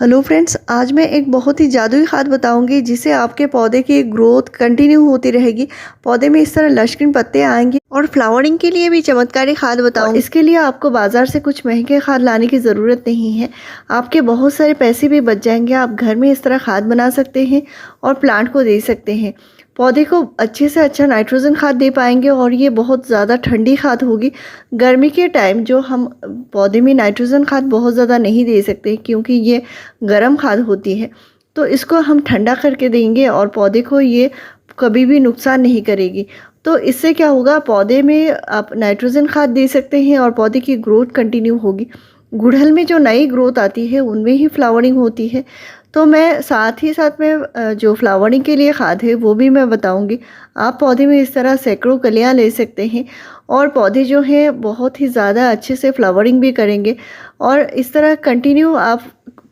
Hello friends, आज मैं एक बहुत ही जादुई खाद बताऊंगी जिससे आपके पौधे की ग्रोथ कंटिन्यू होती रहेगी। पौधे में इस तरह लश्किन पत्ते आएंगे और फ्लावरिंग के लिए भी चमत्कारी खाद बताऊंगी। इसके लिए आपको बाजार से कुछ महंगे खाद लाने की ज़रूरत नहीं है। आपके बहुत सारे पैसे भी बच जाएंगे। आप घर में इस तरह खाद बना सकते हैं और प्लांट को दे सकते हैं। पौधे को अच्छे से अच्छा नाइट्रोजन खाद दे पाएंगे और ये बहुत ज़्यादा ठंडी खाद होगी। गर्मी के टाइम जो हम पौधे में नाइट्रोजन खाद बहुत ज़्यादा नहीं दे सकते क्योंकि ये गर्म खाद होती है, तो इसको हम ठंडा करके देंगे और पौधे को ये कभी भी नुकसान नहीं करेगी। तो इससे क्या होगा, पौधे में आप नाइट्रोजन खाद दे सकते हैं और पौधे की ग्रोथ कंटिन्यू होगी। गुड़हल में जो नई ग्रोथ आती है उनमें ही फ्लावरिंग होती है। तो मैं साथ ही साथ में जो फ्लावरिंग के लिए खाद है वो भी मैं बताऊंगी। आप पौधे में इस तरह सैकड़ों कलियां ले सकते हैं और पौधे जो है बहुत ही ज़्यादा अच्छे से फ्लावरिंग भी करेंगे। और इस तरह कंटिन्यू आप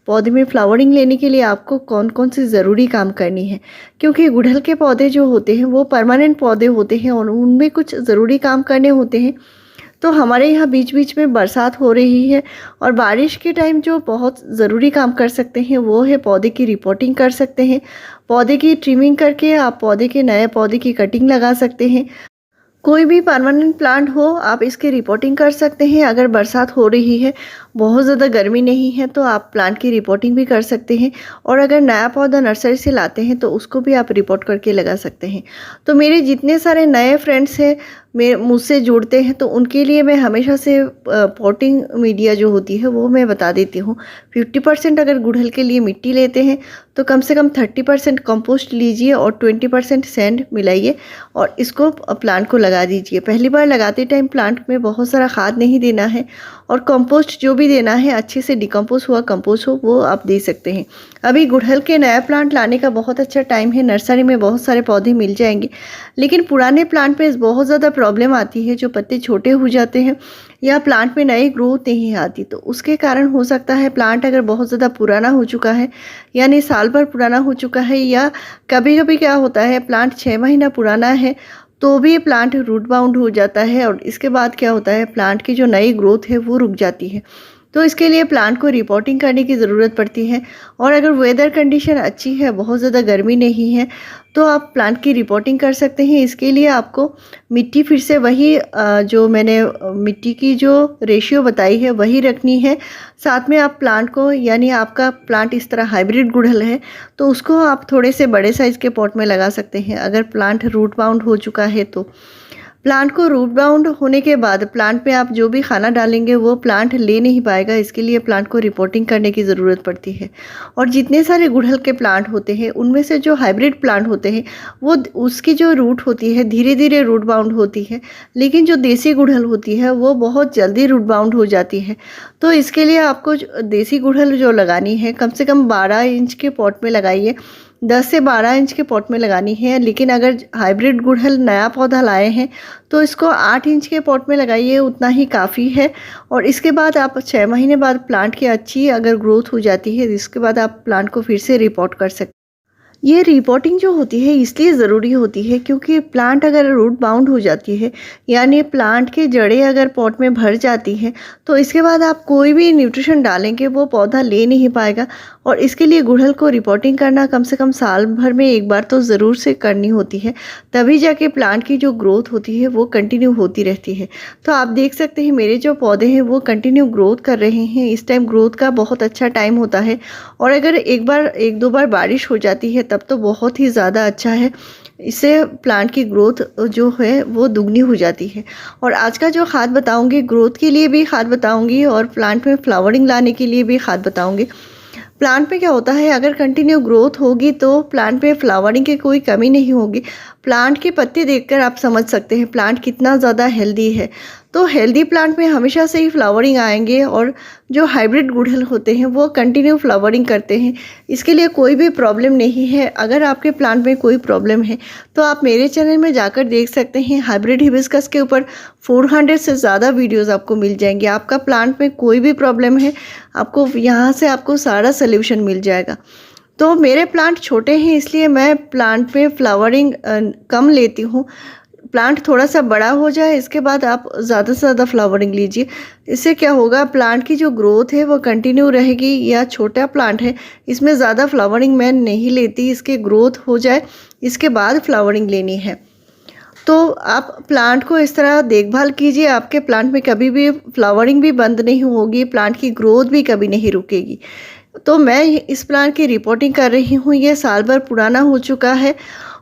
पौधे में फ्लावरिंग लेने के लिए आपको कौन कौन सी ज़रूरी काम करनी है, क्योंकि गुड़हल के पौधे जो होते हैं वो परमानेंट पौधे होते हैं और उनमें कुछ ज़रूरी काम करने होते हैं। तो हमारे यहाँ बीच बीच में बरसात हो रही है और बारिश के टाइम जो बहुत ज़रूरी काम कर सकते हैं वो है पौधे की रिपोर्टिंग कर सकते हैं। पौधे की ट्रिमिंग करके आप पौधे के नए पौधे की कटिंग लगा सकते हैं। कोई भी परमानेंट प्लांट हो आप इसकी रिपोर्टिंग कर सकते हैं। अगर बरसात हो रही है, बहुत ज़्यादा गर्मी नहीं है, तो आप प्लांट की रिपोर्टिंग भी कर सकते हैं। और अगर नया पौधा नर्सरी से लाते हैं तो उसको भी आप रिपोर्ट करके लगा सकते हैं। तो मेरे जितने सारे नए फ्रेंड्स हैं मुझसे जुड़ते हैं तो उनके लिए मैं हमेशा से पॉटिंग मीडिया जो होती है वो मैं बता देती हूँ। 50% अगर गुड़हल के लिए मिट्टी लेते हैं तो कम से कम 30% कंपोस्ट लीजिए और 20% सैंड मिलाइए और इसको प्लांट को लगा दीजिए। पहली बार लगाते टाइम प्लांट में बहुत सारा खाद नहीं देना है और कंपोस्ट जो भी देना है अच्छे से डिकम्पोज हुआ कंपोस्ट हो वो आप दे सकते हैं। अभी गुड़हल के नया प्लांट लाने का बहुत अच्छा टाइम है। नर्सरी में बहुत सारे पौधे मिल जाएंगे, लेकिन पुराने प्लांट पे बहुत ज़्यादा प्रॉब्लम आती है। जो पत्ते छोटे हो जाते हैं या प्लांट में नई ग्रोथ नहीं आती, तो उसके कारण हो सकता है प्लांट अगर बहुत ज़्यादा पुराना हो चुका है, यानी साल भर पुराना हो चुका है, या कभी कभी क्या होता है प्लांट 6 महीना पुराना है तो भी प्लांट रूट बाउंड हो जाता है और इसके बाद क्या होता है प्लांट की जो नई ग्रोथ है वो रुक जाती है। तो इसके लिए प्लांट को रिपोर्टिंग करने की ज़रूरत पड़ती है। और अगर वेदर कंडीशन अच्छी है, बहुत ज़्यादा गर्मी नहीं है, तो आप प्लांट की रिपोर्टिंग कर सकते हैं। इसके लिए आपको मिट्टी फिर से वही जो मैंने मिट्टी की जो रेशियो बताई है वही रखनी है। साथ में आप प्लांट को, यानी आपका प्लांट इस तरह हाइब्रिड गुड़हल है तो उसको आप थोड़े से बड़े साइज़ के पॉट में लगा सकते हैं। अगर प्लांट रूट बाउंड हो चुका है तो प्लांट को रूट बाउंड होने के बाद प्लांट पे आप जो भी खाना डालेंगे वो प्लांट ले नहीं पाएगा। इसके लिए प्लांट को रिपोर्टिंग करने की ज़रूरत पड़ती है। और जितने सारे गुड़हल के प्लांट होते हैं उनमें से जो हाइब्रिड प्लांट होते हैं वो उसकी जो रूट होती है धीरे धीरे रूट बाउंड होती है, लेकिन जो देसी गुड़हल होती है वो बहुत जल्दी रूट बाउंड हो जाती है। तो इसके लिए आपको देसी गुड़हल जो लगानी है कम से कम 12 इंच के पॉट में लगाइए। 10 से 12 इंच के पॉट में लगानी है। लेकिन अगर हाइब्रिड गुड़हल नया पौधा लाए हैं तो इसको 8 इंच के पॉट में लगाइए, उतना ही काफ़ी है। और इसके बाद आप 6 महीने बाद प्लांट की अच्छी अगर ग्रोथ हो जाती है, इसके बाद आप प्लांट को फिर से रिपोर्ट कर सकते हैं। ये रिपोर्टिंग जो होती है इसलिए ज़रूरी होती है क्योंकि प्लांट अगर रूट बाउंड हो जाती है, यानी प्लांट की जड़ें अगर पॉट में भर जाती हैं, तो इसके बाद आप कोई भी न्यूट्रिशन डालेंगे वो पौधा ले नहीं पाएगा। और इसके लिए गुड़हल को रिपोर्टिंग करना कम से कम साल भर में एक बार तो ज़रूर से करनी होती है, तभी जाके प्लांट की जो ग्रोथ होती है वो कंटिन्यू होती रहती है। तो आप देख सकते हैं मेरे जो पौधे हैं वो कंटिन्यू ग्रोथ कर रहे हैं। इस टाइम ग्रोथ का बहुत अच्छा टाइम होता है और अगर एक दो बार बारिश हो जाती है तब तो बहुत ही ज़्यादा अच्छा है। इससे प्लांट की ग्रोथ जो है वो दुगनी हो जाती है। और आज का जो खाद बताऊंगी, ग्रोथ के लिए भी खाद बताऊंगी और प्लांट में फ्लावरिंग लाने के लिए भी खाद बताऊंगी। प्लांट में क्या होता है, अगर कंटिन्यू ग्रोथ होगी तो प्लांट में फ्लावरिंग की कोई कमी नहीं होगी। प्लांट के पत्ते देखकर आप समझ सकते हैं प्लांट कितना ज़्यादा हेल्दी है। तो हेल्दी प्लांट में हमेशा से ही फ्लावरिंग आएंगे और जो हाइब्रिड गुड़हल होते हैं वो कंटिन्यू फ्लावरिंग करते हैं। इसके लिए कोई भी प्रॉब्लम नहीं है। अगर आपके प्लांट में कोई प्रॉब्लम है तो आप मेरे चैनल में जाकर देख सकते हैं। हाइब्रिड हिबिस्कस के ऊपर 400 से ज़्यादा वीडियोज़ आपको मिल जाएंगे। आपका प्लांट में कोई भी प्रॉब्लम है, आपको यहाँ से आपको सारा सल्यूशन मिल जाएगा। तो मेरे प्लांट छोटे हैं इसलिए मैं प्लांट में फ्लावरिंग कम लेती हूँ। प्लांट थोड़ा सा बड़ा हो जाए, इसके बाद आप ज़्यादा से ज़्यादा फ्लावरिंग लीजिए। इससे क्या होगा, प्लांट की जो ग्रोथ है वो कंटिन्यू रहेगी। या छोटा प्लांट है, इसमें ज़्यादा फ्लावरिंग मैं नहीं लेती, इसकी ग्रोथ हो जाए इसके बाद फ्लावरिंग लेनी है। तो आप प्लांट को इस तरह देखभाल कीजिए, आपके प्लांट में कभी भी फ्लावरिंग भी बंद नहीं होगी, प्लांट की ग्रोथ भी कभी नहीं रुकेगी। तो मैं इस प्लांट की रिपोर्टिंग कर रही हूँ, ये साल भर पुराना हो चुका है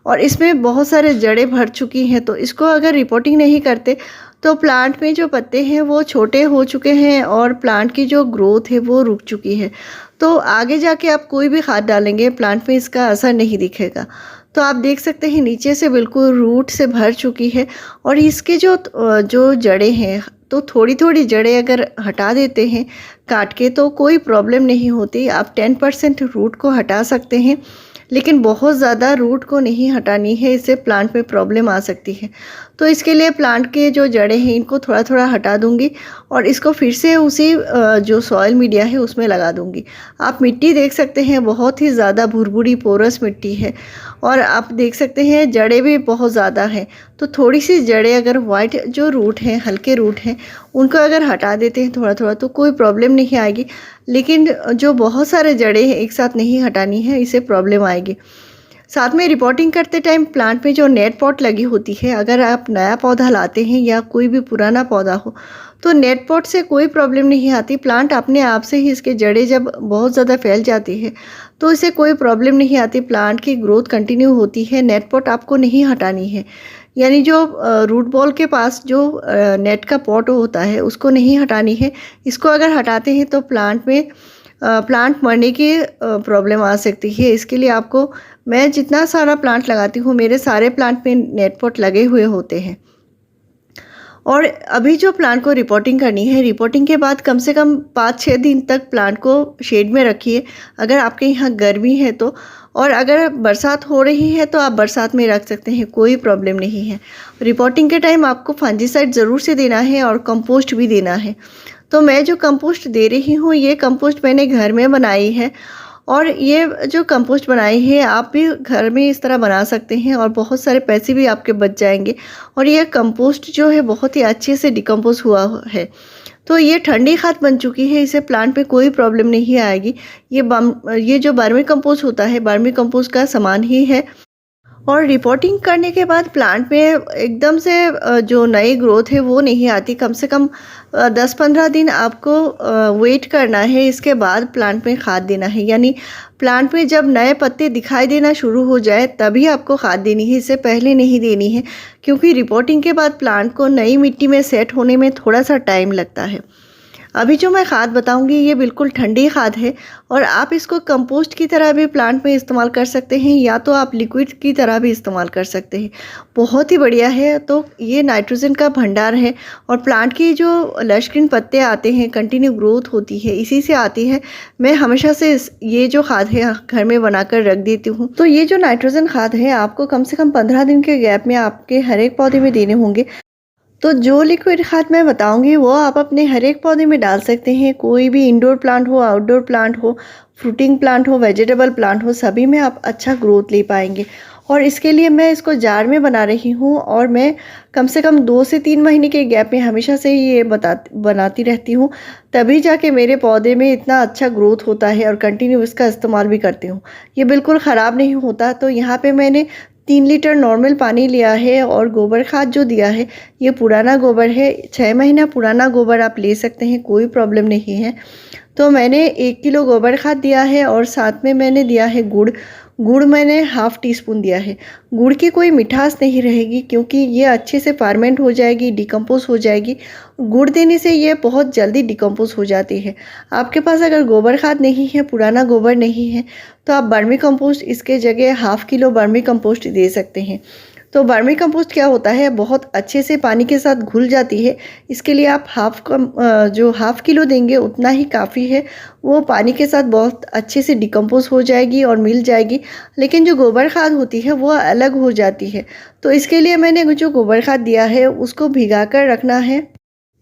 और इसमें बहुत सारे जड़ें भर चुकी हैं। तो इसको अगर रिपोर्टिंग नहीं करते तो प्लांट में जो पत्ते हैं वो छोटे हो चुके हैं और प्लांट की जो ग्रोथ है वो रुक चुकी है। तो आगे जाके आप कोई भी खाद डालेंगे, प्लांट में इसका असर नहीं दिखेगा। तो आप देख सकते हैं नीचे से बिल्कुल रूट से भर चुकी है और इसके जो जड़ें हैं, तो थोड़ी थोड़ी जड़ें अगर हटा देते हैं काट के तो कोई प्रॉब्लम नहीं होती। आप 10% रूट को हटा सकते हैं, लेकिन बहुत ज़्यादा रूट को नहीं हटानी है, इससे प्लांट में प्रॉब्लम आ सकती है। तो इसके लिए प्लांट के जो जड़ें हैं इनको थोड़ा थोड़ा हटा दूंगी और इसको फिर से उसी जो सॉइल मीडिया है उसमें लगा दूंगी। आप मिट्टी देख सकते हैं, बहुत ही ज़्यादा भुरभुरी पोरस मिट्टी है और आप देख सकते हैं जड़ें भी बहुत ज़्यादा हैं। तो थोड़ी सी जड़ें अगर वाइट जो रूट हैं, हल्के रूट हैं, उनको अगर हटा देते हैं थोड़ा थोड़ा तो कोई प्रॉब्लम नहीं आएगी। लेकिन जो बहुत सारे जड़ें हैं एक साथ नहीं हटानी है, इससे प्रॉब्लम आएगी। साथ में रिपोर्टिंग करते टाइम प्लांट में जो नेट पॉट लगी होती है, अगर आप नया पौधा लाते हैं या कोई भी पुराना पौधा हो तो नेट पॉट से कोई प्रॉब्लम नहीं आती। प्लांट अपने आप से ही, इसके जड़ें जब बहुत ज़्यादा फैल जाती है तो इससे कोई प्रॉब्लम नहीं आती, प्लांट की ग्रोथ कंटिन्यू होती है। नेट पॉट आपको नहीं हटानी है, यानी जो रूट बॉल के पास जो नेट का पॉट होता है उसको नहीं हटानी है। इसको अगर हटाते हैं तो प्लांट मरने की प्रॉब्लम आ सकती है। इसके लिए आपको, मैं जितना सारा प्लांट लगाती हूँ मेरे सारे प्लांट में नेट पॉट लगे हुए होते हैं। और अभी जो प्लांट को रिपोर्टिंग करनी है, रिपोर्टिंग के बाद कम से कम 5-6 दिन तक प्लांट को शेड में रखिए अगर आपके यहाँ गर्मी है तो। और अगर बरसात हो रही है तो आप बरसात में रख सकते हैं, कोई प्रॉब्लम नहीं है। रिपोर्टिंग के टाइम आपको फंजीसाइड ज़रूर से देना है और कंपोस्ट भी देना है। तो मैं जो कंपोस्ट दे रही हूँ ये कंपोस्ट मैंने घर में बनाई है और ये जो कंपोस्ट बनाई है आप भी घर में इस तरह बना सकते हैं और बहुत सारे पैसे भी आपके बच जाएंगे। और ये कंपोस्ट जो है बहुत ही अच्छे से डिकम्पोज हुआ है, तो ये ठंडी खाद बन चुकी है, इसे प्लांट पे कोई प्रॉब्लम नहीं आएगी। ये जो वर्मी कंपोस्ट होता है, वर्मी कंपोस्ट का सामान ही है। और रिपोर्टिंग करने के बाद प्लांट में एकदम से जो नई ग्रोथ है वो नहीं आती। कम से कम 10-15 दिन आपको वेट करना है, इसके बाद प्लांट में खाद देना है। यानी प्लांट में जब नए पत्ते दिखाई देना शुरू हो जाए तभी आपको खाद देनी है, इससे पहले नहीं देनी है, क्योंकि रिपोर्टिंग के बाद प्लांट को नई मिट्टी में सेट होने में थोड़ा सा टाइम लगता है। अभी जो मैं खाद बताऊंगी ये बिल्कुल ठंडी खाद है और आप इसको कंपोस्ट की तरह भी प्लांट में इस्तेमाल कर सकते हैं या तो आप लिक्विड की तरह भी इस्तेमाल कर सकते हैं। बहुत ही बढ़िया है। तो ये नाइट्रोजन का भंडार है और प्लांट की जो लश ग्रीन पत्ते आते हैं, कंटिन्यू ग्रोथ होती है, इसी से आती है। मैं हमेशा से ये जो खाद है घर में बनाकर रख देती हूँ। तो ये जो नाइट्रोजन खाद है आपको कम से कम 15 दिन के गैप में आपके हर एक पौधे में देने होंगे। तो जो लिक्विड खाद मैं बताऊंगी वो आप अपने हर एक पौधे में डाल सकते हैं। कोई भी इंडोर प्लांट हो, आउटडोर प्लांट हो, फ्रूटिंग प्लांट हो, वेजिटेबल प्लांट हो, सभी में आप अच्छा ग्रोथ ले पाएंगे। और इसके लिए मैं इसको जार में बना रही हूँ और मैं कम से कम 2 से 3 महीने के गैप में हमेशा से ये बनाती रहती हूँ, तभी जाके मेरे पौधे में इतना अच्छा ग्रोथ होता है और कंटिन्यू इसका इस्तेमाल भी करती हूँ। ये बिल्कुल ख़राब नहीं होता। तो यहाँ पे मैंने 3 लीटर नॉर्मल पानी लिया है और गोबर खाद जो दिया है ये पुराना गोबर है, 6 महीना पुराना गोबर आप ले सकते हैं, कोई प्रॉब्लम नहीं है। तो मैंने 1 किलो गोबर खाद दिया है और साथ में मैंने दिया है गुड़ मैंने ½ टीस्पून दिया है। गुड़ की कोई मिठास नहीं रहेगी क्योंकि ये अच्छे से फार्मेंट हो जाएगी, डिकम्पोज हो जाएगी। गुड़ देने से ये बहुत जल्दी डिकम्पोज हो जाती है। आपके पास अगर गोबर खाद नहीं है, पुराना गोबर नहीं है, तो आप वर्मी कंपोस्ट इसके जगह ½ किलो वर्मी कंपोस्ट दे सकते हैं। तो वर्मी कंपोस्ट क्या होता है, बहुत अच्छे से पानी के साथ घुल जाती है। इसके लिए आप जो ½ किलो देंगे उतना ही काफ़ी है। वो पानी के साथ बहुत अच्छे से डिकम्पोज हो जाएगी और मिल जाएगी। लेकिन जो गोबर खाद होती है वो अलग हो जाती है। तो इसके लिए मैंने जो गोबर खाद दिया है उसको भिगा कर रखना है।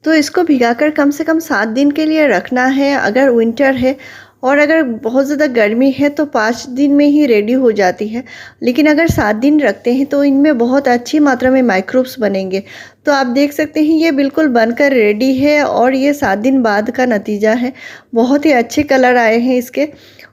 तो इसको भिगाकर कम से कम 7 दिन के लिए रखना है अगर विंटर है। और अगर बहुत ज़्यादा गर्मी है तो 5 दिन में ही रेडी हो जाती है, लेकिन अगर 7 दिन रखते हैं तो इनमें बहुत अच्छी मात्रा में माइक्रोब्स बनेंगे। तो आप देख सकते हैं ये बिल्कुल बनकर रेडी है और ये 7 दिन बाद का नतीजा है। बहुत ही अच्छे कलर आए हैं इसके।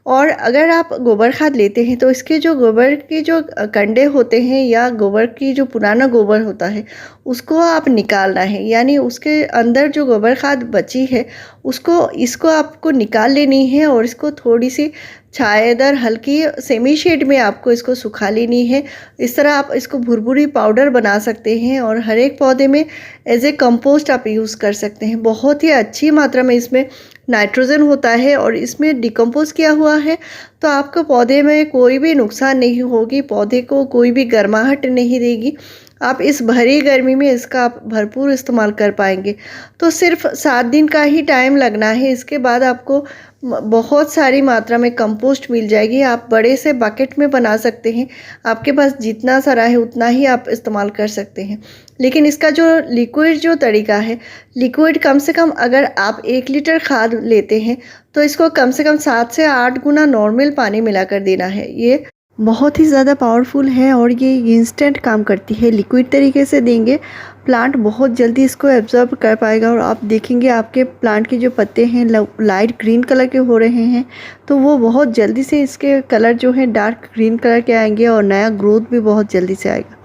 और अगर आप गोबर खाद लेते हैं तो इसके जो गोबर के जो कंडे होते हैं या गोबर की जो पुराना गोबर होता है उसको आप निकालना है, यानी उसके अंदर जो गोबर खाद बची है इसको आपको निकाल लेनी है और इसको थोड़ी सी छायादार हल्की सेमी शेड में आपको इसको सुखा लेनी है। इस तरह आप इसको भुरभुरी पाउडर बना सकते हैं और हर एक पौधे में एज ए कंपोस्ट आप यूज़ कर सकते हैं। बहुत ही अच्छी मात्रा में इसमें नाइट्रोजन होता है और इसमें डिकम्पोज किया हुआ है, तो आपको पौधे में कोई भी नुकसान नहीं होगी, पौधे को कोई भी गर्माहट नहीं देगी। आप इस भरी गर्मी में इसका आप भरपूर इस्तेमाल कर पाएंगे। तो सिर्फ 7 दिन का ही टाइम लगना है, इसके बाद आपको बहुत सारी मात्रा में कंपोस्ट मिल जाएगी। आप बड़े से बकेट में बना सकते हैं, आपके पास जितना सारा है उतना ही आप इस्तेमाल कर सकते हैं। लेकिन इसका जो लिक्विड जो तरीका है, लिक्विड कम से कम अगर आप 1 लीटर खाद लेते हैं तो इसको कम से कम 7 से 8 गुना नॉर्मल पानी मिलाकर देना है। ये बहुत ही ज़्यादा पावरफुल है और ये इंस्टेंट काम करती है। लिक्विड तरीके से देंगे प्लांट बहुत जल्दी इसको एब्जॉर्ब कर पाएगा और आप देखेंगे आपके प्लांट के जो पत्ते हैं लाइट ग्रीन कलर के हो रहे हैं, तो वो बहुत जल्दी से इसके कलर जो है डार्क ग्रीन कलर के आएंगे और नया ग्रोथ भी बहुत जल्दी से आएगा।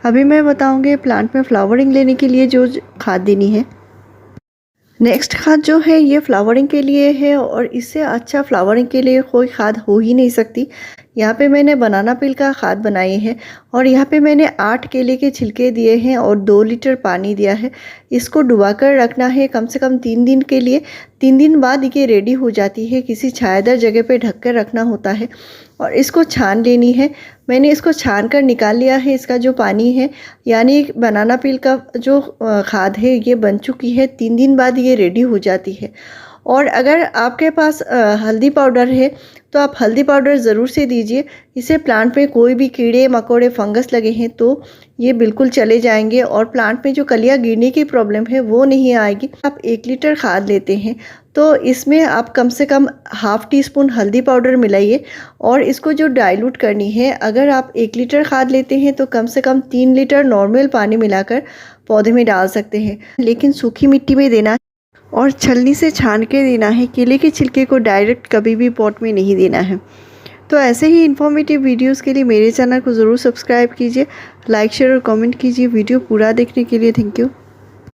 अभी मैं बताऊंगी प्लांट में फ्लावरिंग लेने के लिए जो खाद देनी है। नेक्स्ट खाद जो है ये फ्लावरिंग के लिए है और इससे अच्छा फ्लावरिंग के लिए कोई खाद हो ही नहीं सकती। यहाँ पे मैंने बनाना पील का खाद बनाई है और यहाँ पे मैंने 8 केले के छिलके दिए हैं और 2 लीटर पानी दिया है। इसको डुबा कर रखना है कम से कम 3 दिन के लिए। 3 दिन बाद ये रेडी हो जाती है, किसी छायादार जगह पे ढक कर रखना होता है और इसको छान लेनी है। मैंने इसको छान कर निकाल लिया है, इसका जो पानी है यानी बनाना पील का जो खाद है ये बन चुकी है। 3 दिन बाद ये रेडी हो जाती है। और अगर आपके पास हल्दी पाउडर है तो आप हल्दी पाउडर ज़रूर से दीजिए। इससे प्लांट में कोई भी कीड़े मकोड़े फंगस लगे हैं तो ये बिल्कुल चले जाएंगे और प्लांट में जो कलियां गिरने की प्रॉब्लम है वो नहीं आएगी। आप 1 लीटर खाद लेते हैं तो इसमें आप कम से कम ½ टीस्पून हल्दी पाउडर मिलाइए और इसको जो डाइल्यूट करनी है, अगर आप 1 लीटर खाद लेते हैं तो कम से कम 3 लीटर नॉर्मल पानी मिलाकर पौधे में डाल सकते हैं, लेकिन सूखी मिट्टी में देना है और छलनी से छान के देना है। केले के छिलके को डायरेक्ट कभी भी पॉट में नहीं देना है। तो ऐसे ही इन्फॉर्मेटिव वीडियोस के लिए मेरे चैनल को ज़रूर सब्सक्राइब कीजिए, लाइक शेयर और कमेंट कीजिए। वीडियो पूरा देखने के लिए थैंक यू।